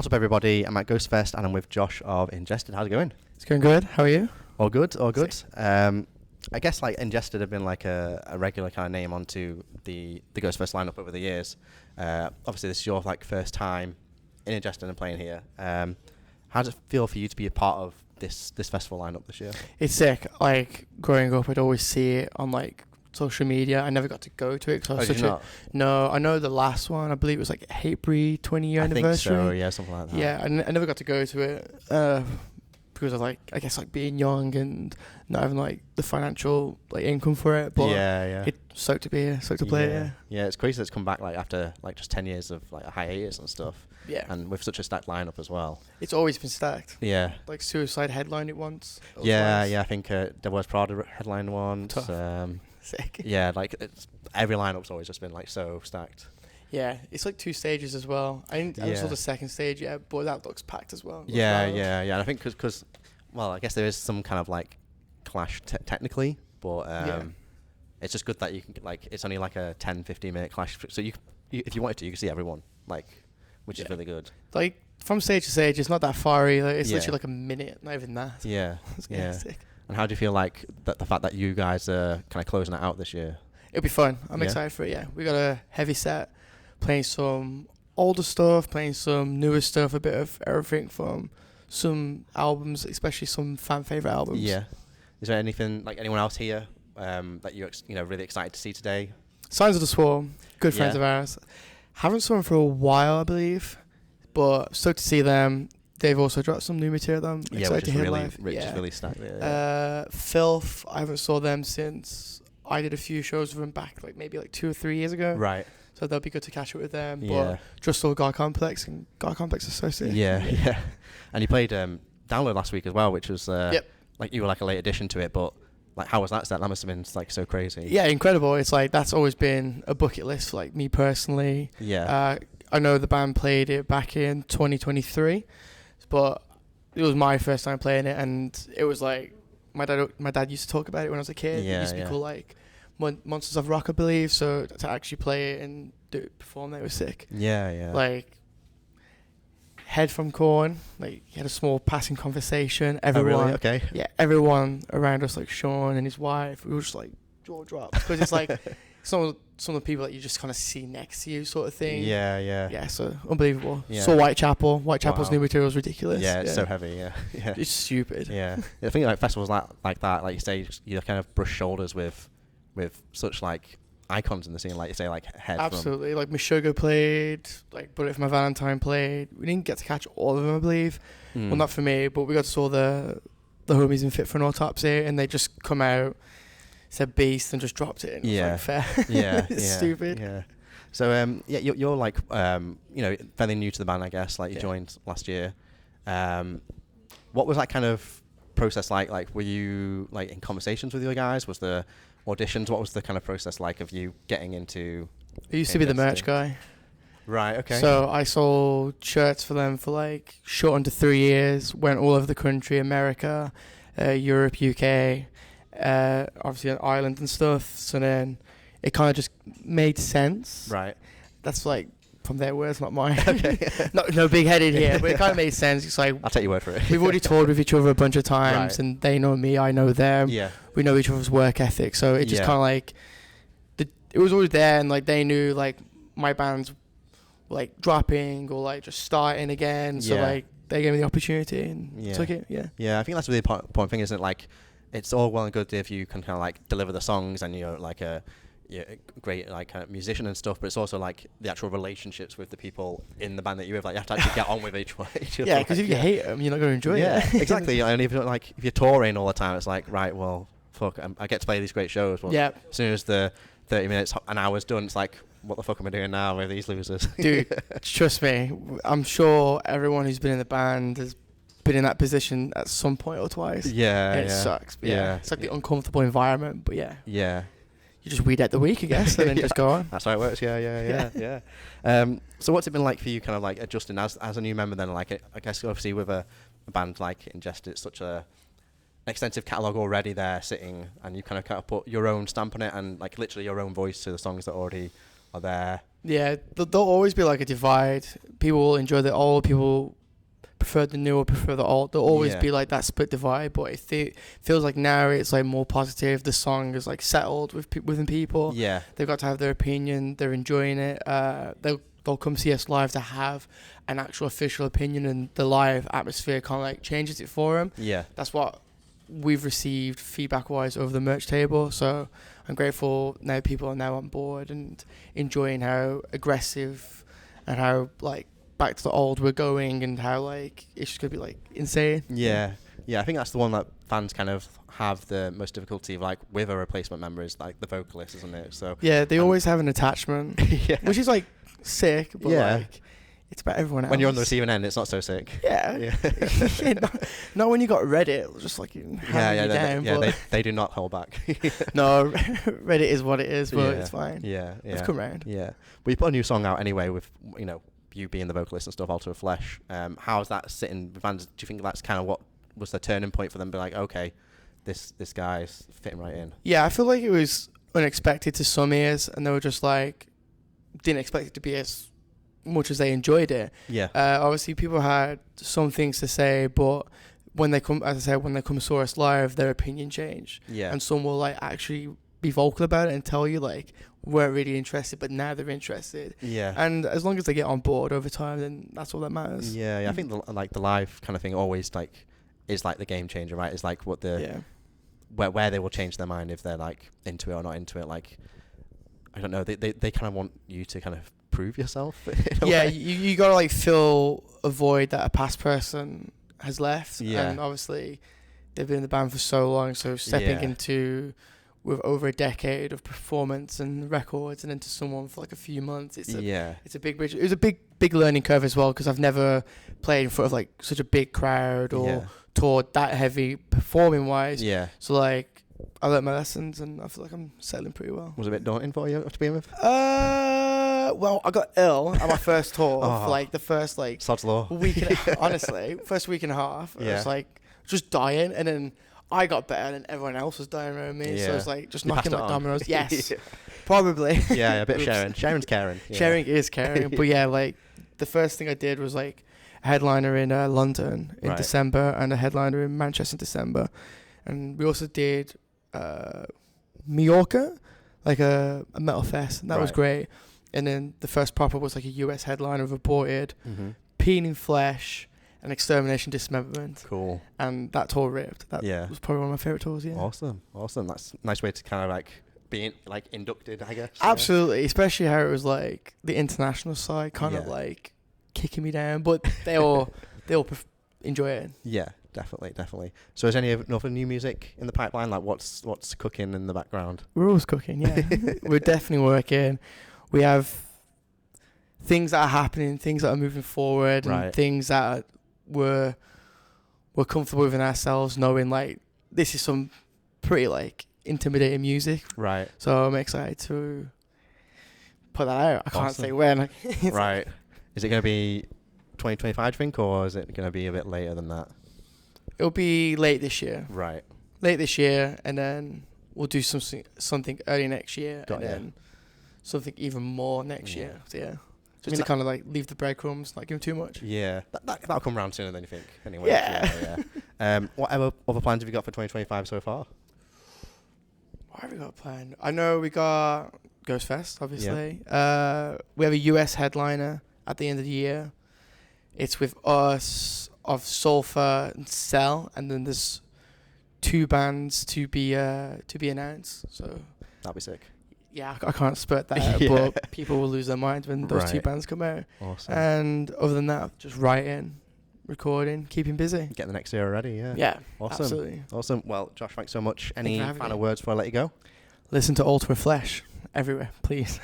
up, everybody? I'm at Ghostfest and I'm with Josh of Ingested. How's it going? It's going good. How are you? All good, all good. I guess like Ingested have been like a regular kind of name onto the Ghostfest lineup over the years. Obviously, this is your like first time in Ingested and playing here. How does it feel for you to be a part of this festival lineup this year? It's sick. Like growing up, I'd always see it on like social media. I never got to go to it because I was did you not? No, I know the last one. I believe it was like Hatebreed 20-year anniversary. I think so. Yeah, something like that. Yeah, I never got to go to it because of like I guess like being young and not having like the financial like income for it. But yeah. It's stoked to be here, stoked to play it. Yeah. Yeah, it's crazy that it's come back like after like just 10 years of like a hiatus and stuff. Yeah. And with such a stacked lineup as well. It's always been stacked. Yeah. Like Suicide headlined it once. Yeah. I think there was Prada headline once. Sick. Yeah, like every lineup's always just been like so stacked. Yeah, it's like 2 stages as well. I saw the second stage yet, but that looks packed as well. Yeah. And I think because, well, I guess there is some kind of like clash technically, but it's just good that you can like it's only like a 10-15 minute clash, so you if you wanted to, you can see everyone, like, which is really good. Like from stage to stage, it's not that far either. It's literally like a minute, not even that. Yeah. Yeah. Sick. And how do you feel like the fact that you guys are kind of closing it out this year? It'll be fun. I'm excited for it. Yeah, we got a heavy set, playing some older stuff, playing some newer stuff, a bit of everything from some albums, especially some fan favorite albums. Yeah. Is there anything like anyone else here that you're really excited to see today? Signs of the Swarm, good friends of ours. Haven't saw them for a while, I believe, but stoked to see them. They've also dropped some new material. I'm excited to hear live. Which is really stacked. Filth, I haven't saw them since I did a few shows with them back maybe 2 or 3 years ago. Right. So that'll be good to catch up with them. Yeah. But just saw God Complex, and God Complex is so sick. Yeah. And you played Download last week as well, which was like you were like a late addition to it, but like how was that set? That must have been like so crazy. Yeah, incredible. It's like that's always been a bucket list for like me personally. Yeah. I know the band played it back in 2023, but it was my first time playing it, and it was like my dad used to talk about it when I was a kid. Yeah, it used to be called like Monsters of Rock, I believe. So to actually play it and perform that was sick. Yeah. Like Head from Korn, like he had a small passing conversation. Everyone, oh, really? Okay. Yeah, everyone around us, like Sean and his wife, we were just like jaw dropped because it's like some of the people that you just kind of see next to you, sort of thing. Yeah. So unbelievable. Yeah. Saw Whitechapel. Whitechapel's new material is ridiculous. Yeah, it's so heavy. Yeah. It's stupid. Yeah. I think like festivals like that, like you say, you kind of brush shoulders with such like icons in the scene, like you say, like Head. Absolutely. Like Meshuggah played, like Bullet for My Valentine played. We didn't get to catch all of them, I believe. Well, not for me, but we got to saw the homies in Fit for an Autopsy, and they just come out, said Beast, and just dropped it. And it was like, fair. Yeah. It's stupid. Yeah. So you're like fairly new to the band, I guess. Like you joined last year. What was that kind of process like? Like were you like in conversations with your guys? Was there auditions? What was the kind of process like of you getting into? I used to be the merch guy. Right. Okay. So I sold shirts for them for like short under 3 years. Went all over the country, America, Europe, UK, obviously Ireland and stuff. So then it kind of just made sense. Right. That's like from their words, not mine. Okay. No big headed here, but it kind of made sense. It's like I'll take your word for it. We've already toured with each other a bunch of times, right. and they know me, I know them. Yeah. We know each other's work ethic, so it just kind of like it was always there, and like they knew like my band's like dropping or like just starting again. So like they gave me the opportunity and took it. Yeah. I think that's the really important thing, isn't it? Like it's all well and good if you can kind of like deliver the songs and you're like a great like musician and stuff, but it's also like the actual relationships with the people in the band that you're with. Like you have to actually get on with each other. Yeah, because if you hate them, you're not going to enjoy it. Yeah, exactly. And if you're touring all the time, it's like, right, well, fuck, I get to play these great shows. But as soon as the 30 minutes, an hour's done, it's like, what the fuck am I doing now with these losers? Dude, trust me, I'm sure everyone who's been in the band has been in that position at some point or twice. Yeah, and it sucks. But it's like the uncomfortable environment. But yeah. You just weed out the week, I guess, and then just go on. That's how it works. Yeah. So what's it been like for you, kind of like adjusting as a new member? Then, like, I guess obviously with a band like Ingested, it's such an extensive catalogue already there sitting, and you kind of put your own stamp on it and like literally your own voice to the songs that already are there. Yeah, there'll always be like a divide. People will enjoy the old, people prefer the new or prefer the old. There'll always Yeah. be like that split divide, but it feels like now it's like more positive. The song is like settled within people. Yeah. They've got to have their opinion. They're enjoying it. They'll come see us live to have an actual official opinion, and the live atmosphere kind of like changes it for them. Yeah. That's what we've received feedback-wise over the merch table. So I'm grateful now people are now on board and enjoying how aggressive and how like back to the old we're going, and how like it's just gonna be like insane. Yeah. Yeah, I think that's the one that fans kind of have the most difficulty like with a replacement member is like the vocalist, isn't it? So Yeah, they always have an attachment, yeah. which is like sick, but Yeah. like it's about everyone else. When you're on the receiving end, it's not so sick. Yeah. Yeah. not when you got Reddit, just like you down. They do not hold back. No, Reddit is what it is, but Yeah. it's fine. Yeah, yeah. It's come round. Yeah. Well, you put a new song out anyway with, you know, you being the vocalist and stuff, Alter of Flesh. How's that sitting with fans? Do you think that's kind of what was the turning point for them? Be like, okay, this guy's fitting right in. Yeah, I feel like it was unexpected to some ears, and they were just like, didn't expect it to be as much as they enjoyed it. Yeah. Obviously, people had some things to say, but when they come, as I said, when they come saw us live, their opinion changed. Yeah. And some will like actually be vocal about it and tell you like, weren't really interested, but now they're interested. Yeah. And as long as they get on board over time, then that's all that matters. Yeah, I think the live kind of thing always like is like the game changer, right? It's like what the where they will change their mind if they're like into it or not into it. Like, I don't know, they kind of want you to kind of prove yourself. Yeah, you gotta like fill a void that a past person has left. Yeah. And obviously they've been in the band for so long, so stepping into with over a decade of performance and records and into someone for like a few months, it's a big bridge. It was a big learning curve as well, because I've never played in front of like such a big crowd or toured that heavy performing wise. Yeah. So like I learnt my lessons, and I feel like I'm settling pretty well. Was it a bit daunting for you to begin with? Well, I got ill at my first tour for like the first like Sod's Law. week honestly, first week and a half. I was like just dying, and then I got better, and everyone else was dying around me. So it's like just knocking like dominoes. Yes, probably. Yeah, a bit of sharing. Sharing's caring. Yeah. Sharing is caring. But yeah, like the first thing I did was like a headliner in London in December, and a headliner in Manchester in December, and we also did Mallorca, like a metal fest, and that was great. And then the first proper was like a US headliner of Aborted, Peeing in Flesh, and Extermination Dismemberment. Cool. And that tour ripped. That was probably one of my favourite tours, Awesome. That's a nice way to kind of like being like inducted, I guess. Absolutely. Especially how it was like the international side kind of like kicking me down. But they all enjoy it. Yeah, definitely. So is any other new music in the pipeline? Like what's cooking in the background? We're always cooking, yeah. We're definitely working. We have things that are happening, things that are moving forward, and things that we're comfortable with in ourselves, knowing like this is some pretty like intimidating music. Right. So I'm excited to put that out. I can't say when. Right. Is it going to be 2025, do you think, or is it going to be a bit later than that? It'll be late this year. Right. Late this year, and then we'll do something early next year, then something even more next year. So just to kind of like leave the breadcrumbs, not give them too much. Yeah, that'll come around sooner than you think. Anyway. Yeah. What other plans have you got for 2025 so far? What have we got planned? I know we got Ghostfest, obviously. Yeah. We have a US headliner at the end of the year. It's with us, of Sulfur and Cell, and then there's 2 bands to be announced. So that'd be sick. Yeah, I can't spurt that out, but people will lose their minds when those 2 bands come out. Awesome. And other than that, just writing, recording, keeping busy. Getting the next year ready, Yeah, awesome. Absolutely. Awesome. Well, Josh, thanks so much. Any final words before I let you go? Listen to Alter of Flesh everywhere, please.